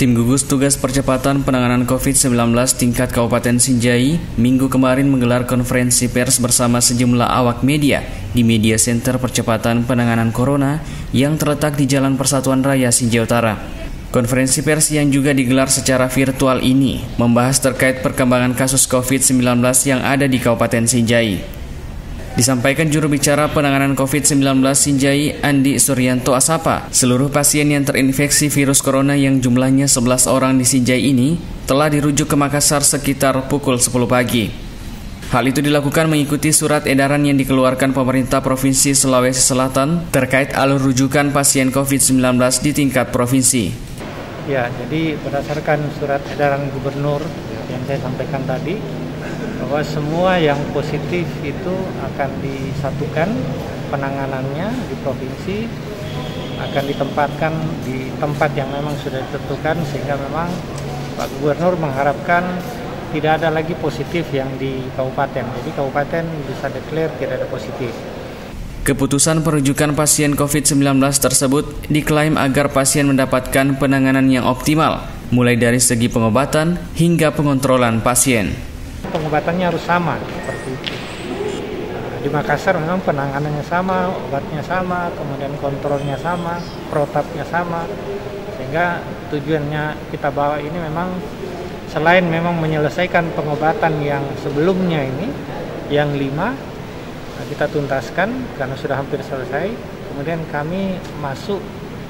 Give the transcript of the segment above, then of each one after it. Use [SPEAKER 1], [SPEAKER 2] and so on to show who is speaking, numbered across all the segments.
[SPEAKER 1] Tim gugus tugas percepatan penanganan COVID-19 tingkat Kabupaten Sinjai Minggu kemarin menggelar konferensi pers bersama sejumlah awak media di Media Center Percepatan Penanganan Corona yang terletak di Jalan Persatuan Raya Sinjai Utara. Konferensi pers yang juga digelar secara virtual ini membahas terkait perkembangan kasus COVID-19 yang ada di Kabupaten Sinjai. Disampaikan juru bicara penanganan COVID-19 Sinjai, Andi Suryanto Asapa, seluruh pasien yang terinfeksi virus corona yang jumlahnya 11 orang di Sinjai ini telah dirujuk ke Makassar sekitar pukul 10 pagi. Hal itu dilakukan mengikuti surat edaran yang dikeluarkan pemerintah Provinsi Sulawesi Selatan terkait alur rujukan pasien COVID-19 di tingkat provinsi.
[SPEAKER 2] Ya, jadi berdasarkan surat edaran gubernur yang saya sampaikan tadi, bahwa semua yang positif itu akan disatukan penanganannya di provinsi, akan ditempatkan di tempat yang memang sudah ditentukan, sehingga memang Pak Gubernur mengharapkan tidak ada lagi positif yang di kabupaten. Jadi kabupaten bisa declare tidak ada positif.
[SPEAKER 1] Keputusan perujukan pasien COVID-19 tersebut diklaim agar pasien mendapatkan penanganan yang optimal, mulai dari segi pengobatan hingga pengontrolan pasien.
[SPEAKER 2] Pengobatannya harus sama seperti itu. Di Makassar memang penanganannya sama, obatnya sama, kemudian kontrolnya sama, protapnya sama, sehingga tujuannya kita bawa ini memang selain memang menyelesaikan pengobatan yang sebelumnya ini, yang 5 kita tuntaskan karena sudah hampir selesai, kemudian kami masuk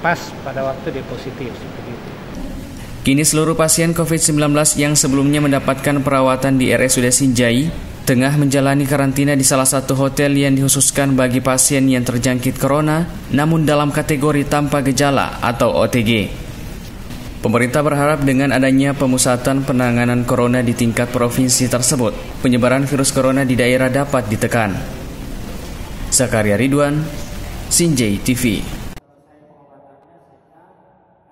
[SPEAKER 2] pas pada waktu dia positif seperti itu.
[SPEAKER 1] Kini seluruh pasien COVID-19 yang sebelumnya mendapatkan perawatan di RSUD Sinjai tengah menjalani karantina di salah satu hotel yang dikhususkan bagi pasien yang terjangkit corona namun dalam kategori tanpa gejala atau OTG. Pemerintah berharap dengan adanya pemusatan penanganan corona di tingkat provinsi tersebut, penyebaran virus corona di daerah dapat ditekan. Zakaria Ridwan, Sinjai TV.